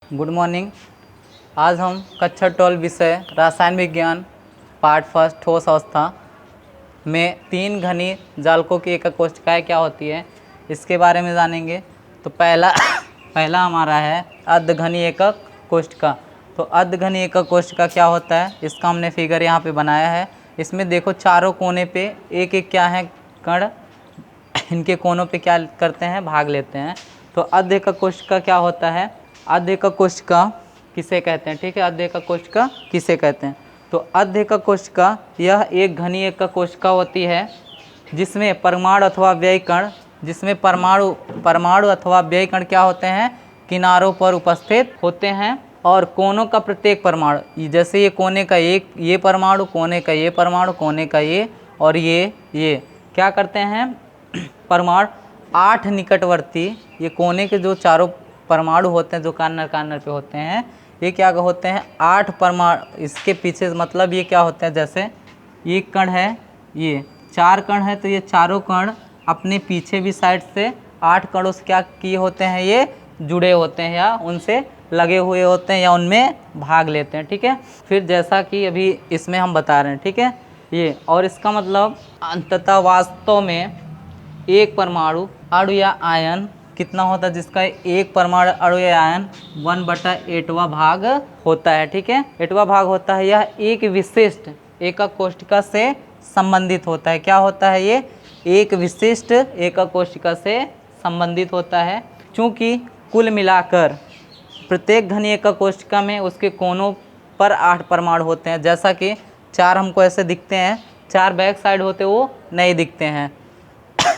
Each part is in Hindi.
Good morning. आज हम कक्षा 12 विषय रसायन विज्ञान पार्ट फर्स्ट ठोस अवस्था में 3 घनी जालकों की एकक कोशिकाएँ क्या होती है इसके बारे में जानेंगे। तो पहला हमारा है अर्धघनी एकक कोशिका। तो अर्धघनी एकक कोशिका क्या होता है इसका हमने फिगर यहाँ पे बनाया है। इसमें देखो चारों कोने पे एक एक क्या है कण, इनके कोनों पे क्या करते हैं भाग लेते हैं। तो अर्ध एकक कोशिका क्या होता है, अर्ध एकक कोशिका किसे कहते हैं, ठीक है, अर्ध एकक कोशिका किसे कहते हैं। तो अर्ध एकक कोशिका यह एक घनी एकक कोशिका होती है जिसमें परमाणु अथवा व्यय कण, जिसमें परमाणु अथवा व्यय कण क्या होते हैं किनारों पर उपस्थित होते हैं और कोनों का प्रत्येक परमाणु, जैसे ये कोने का एक ये परमाणु, कोने का ये परमाणु, कोने का ये और ये क्या करते हैं परमाणु 8 निकटवर्ती, ये कोने के जो चारों परमाणु होते हैं जो कार्नर पे होते हैं ये क्या होते हैं 8 परमाणु। इसके पीछे मतलब ये क्या होता है, जैसे ये कण है, ये 4 कण है तो ये चारों कण अपने पीछे भी साइड से 8 कणों से क्या किए होते हैं, ये जुड़े होते हैं या उनसे लगे हुए होते हैं या उनमें भाग लेते हैं, ठीक है। फिर जैसा कि अभी इसमें हम बता रहे हैं, ठीक है, ये और इसका मतलब अंततः वास्तव में एक परमाणु अणु या आयन कितना होता है, जिसका एक परमाणु अणु या आयन 1/8वां भाग होता है, ठीक है, 8वां भाग होता है। यह एक विशिष्ट एकक कोशिका से संबंधित होता है। क्या होता है ये, एक विशिष्ट एकक कोशिका से संबंधित होता है। चूँकि कुल मिलाकर प्रत्येक घनी एकक कोशिका में उसके कोनों पर 8 परमाणु होते हैं। जैसा कि 4 हमको ऐसे दिखते हैं, 4 बैक साइड होते वो नहीं दिखते हैं।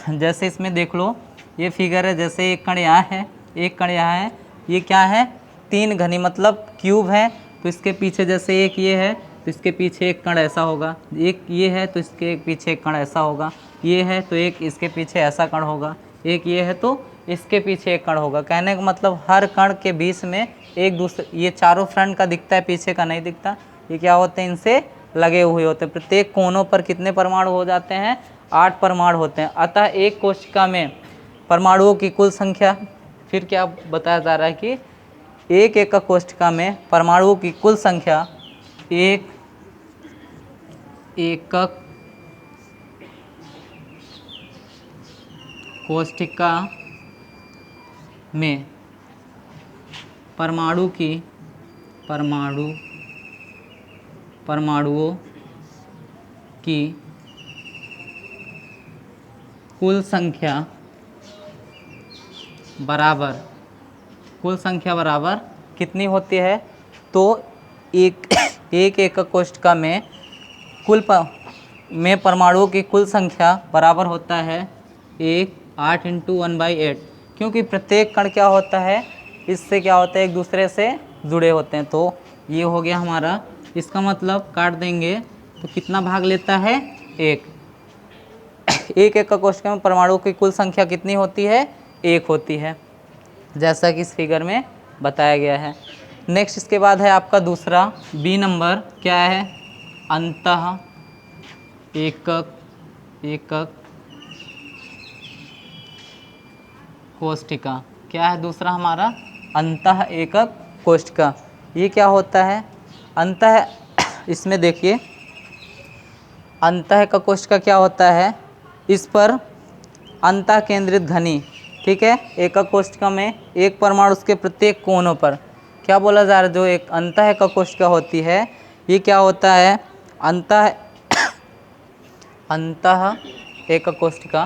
जैसे इसमें देख लो ये फिगर है, जैसे एक कण यहाँ है, एक कण यहाँ है, ये क्या है 3 घनी मतलब क्यूब है। तो इसके पीछे जैसे एक ये है तो इसके पीछे एक कण ऐसा होगा, एक ये है तो इसके पीछे एक कण ऐसा होगा, ये है तो एक इसके पीछे ऐसा कण होगा, एक ये है तो इसके पीछे एक कण होगा। कहने का मतलब हर कण के बीच में एक दूसरे, ये चारों फ्रंट का दिखता है पीछे का नहीं दिखता, ये क्या होते हैं इनसे लगे हुए होते हैं। प्रत्येक कोनों पर कितने परमाणु हो जाते हैं, 8 परमाणु होते हैं। अतः एक कोशिका में परमाणुओं की कुल संख्या, फिर क्या बताया जा रहा है कि एक एकक कोशिका में परमाणुओं की कुल संख्या एक एकक कोशिका में परमाणुओं की कुल संख्या बराबर कितनी होती है, तो एक एकक कोशिका में परमाणुओं की कुल संख्या बराबर होता है 8 × 1/8, क्योंकि प्रत्येक कण क्या होता है इससे क्या होता है एक दूसरे से जुड़े होते हैं। तो ये हो गया हमारा, इसका मतलब काट देंगे तो कितना भाग लेता है, एक एकक कोशिका में परमाणुओं की कुल संख्या कितनी होती है, 1 होती है, जैसा कि इस फिगर में बताया गया है। नेक्स्ट इसके बाद है आपका दूसरा बी नंबर, क्या है अंतः एकक कोशिका। क्या है दूसरा हमारा अंतः एकक कोशिका। ये क्या होता है अंतः, इसमें देखिए अंतः एकक कोशिका क्या होता है, इस पर अंतः केंद्रित घनी, ठीक है, एकक कोशिका में एक परमाणु उसके प्रत्येक कोनों पर, क्या बोला जा रहा है, जो एक अंतः एकक कोशिका होती है ये क्या होता है अंतः एकक कोशिका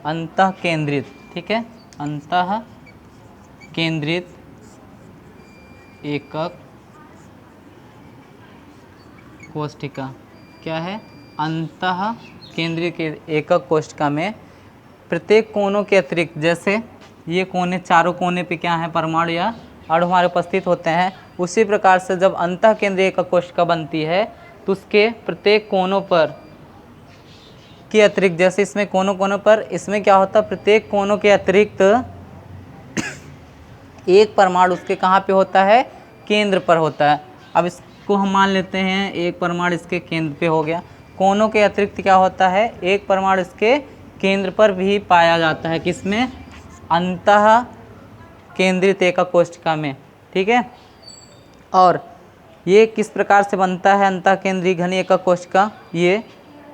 अंतः केंद्रित, ठीक है, अंतः केंद्रित एकक कोशिका। क्या है अंतः केंद्रित एकक कोशिका में प्रत्येक कोनों के अतिरिक्त, जैसे ये कोने चारों कोने पे क्या है परमाणु या अणु हमारे उपस्थित होते हैं, उसी प्रकार से जब अंतः केंद्रीय एकक कोशिका बनती है तो उसके प्रत्येक कोनों पर के अतिरिक्त, जैसे इसमें कोनों पर इसमें क्या होता है प्रत्येक कोनों के अतिरिक्त एक परमाणु उसके कहाँ पे होता है, केंद्र पर होता है। अब इसको हम मान लेते हैं एक परमाणु इसके केंद्र पे हो गया, कोनों के अतिरिक्त क्या होता है एक परमाणु इसके केंद्र पर भी पाया जाता है, किसमें अंतः केंद्रित एकक कोशिका में। ठीक है। और ये किस प्रकार से बनता है अंतःकेंद्रीय घनी एकक कोशिका, ये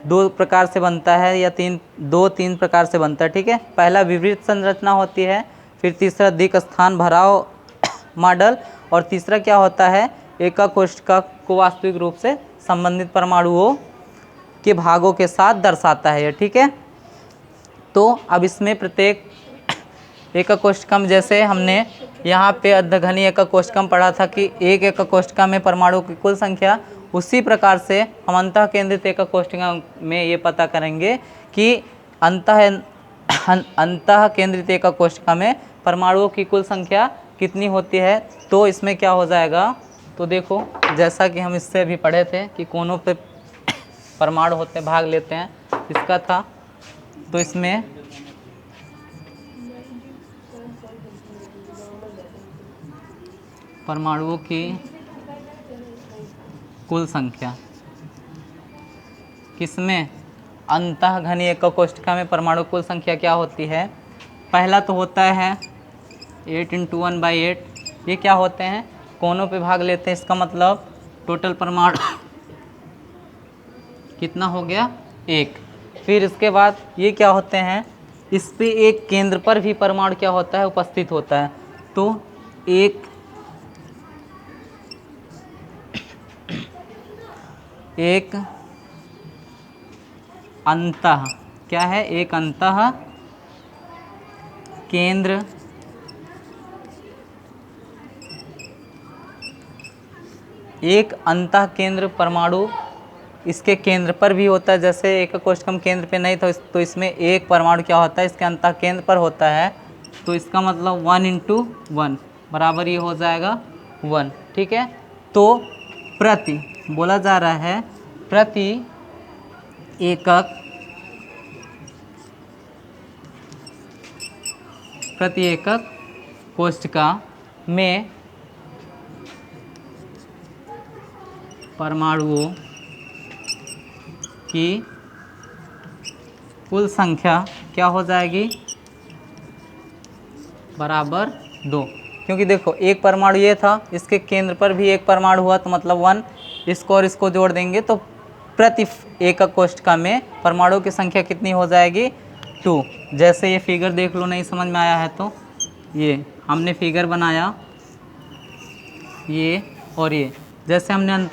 2 प्रकार से बनता है या 3 प्रकार से बनता है, ठीक है। पहला विवृत संरचना होती है, फिर तीसरा द्विक स्थान भराव मॉडल, और तीसरा क्या होता है, एकक कोशिका को वास्तविक रूप से संबंधित परमाणुओं के भागों के साथ दर्शाता है, ठीक है। तो अब इसमें प्रत्येक एकक कोशिका में, जैसे हमने यहाँ पे अर्धघनी एकक कोशिका में पढ़ा था कि एक एकक कोशिका में परमाणु की कुल संख्या, उसी प्रकार से हम अंतः केंद्रित एकक कोशिका में ये पता करेंगे कि अंतः केंद्रित एकक कोशिका में परमाणुओं की कुल संख्या कितनी होती है। तो इसमें क्या हो जाएगा, तो देखो जैसा कि हम इससे भी पढ़े थे कि कोनों पे परमाणु होते हैं, भाग लेते हैं, इसका था। तो इसमें परमाणुओं की कुल संख्या किसमें, अंतः घनी एकक कोशिका में परमाणु कुल संख्या क्या होती है। पहला तो होता है 8 × 1/8, ये क्या होते हैं, कोनों पे भाग लेते हैं, इसका मतलब टोटल परमाणु कितना हो गया, 1। फिर इसके बाद ये क्या होते हैं, इस पे एक केंद्र पर भी परमाणु क्या होता है, उपस्थित होता है। तो एक अंतः क्या है, एक अंतः केंद्र परमाणु इसके केंद्र पर भी होता है। जैसे एक कोशिका केंद्र पे नहीं था तो इसमें एक परमाणु क्या होता है, इसके अंतः केंद्र पर होता है। तो इसका मतलब 1 × 1 बराबर ये हो जाएगा 1, ठीक है। तो प्रति बोला जा रहा है, प्रति एकक कोशिका में परमाणुओं की कुल संख्या क्या हो जाएगी, बराबर 2। क्योंकि देखो एक परमाणु ये था, इसके केंद्र पर भी एक परमाणु हुआ, तो मतलब 1, इसको और इसको जोड़ देंगे तो प्रति एकक कोशिका में परमाणुओं की संख्या कितनी हो जाएगी, 2। जैसे ये फिगर देख लो, नहीं समझ में आया है तो ये हमने फिगर बनाया, ये और ये, जैसे हमने अर्ध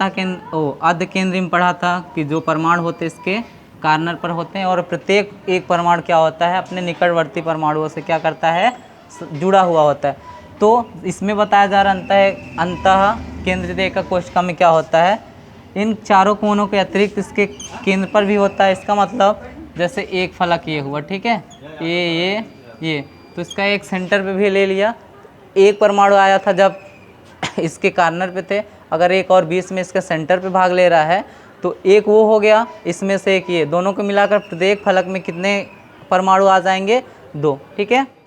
केंद्रीय में पढ़ा था कि जो परमाणु होते हैं इसके कार्नर पर होते हैं, और प्रत्येक एक परमाणु क्या होता है, अपने निकटवर्ती परमाणुओं से क्या करता है, जुड़ा हुआ होता है। तो इसमें बताया जा रहा अंतः केंद्रित एकक कोशिका में क्या होता है, इन चारों कोनों के अतिरिक्त इसके केंद्र पर भी होता है। इसका मतलब जैसे एक फलक ये हुआ, ठीक है, ये तो इसका एक सेंटर पे भी ले लिया, एक परमाणु आया था जब इसके कार्नर पे थे, अगर एक और बीच में इसके सेंटर पे भाग ले रहा है तो एक वो हो गया, इसमें से एक ये, दोनों को मिलाकर प्रत्येक फलक में कितने परमाणु आ जाएंगे, 2, ठीक है।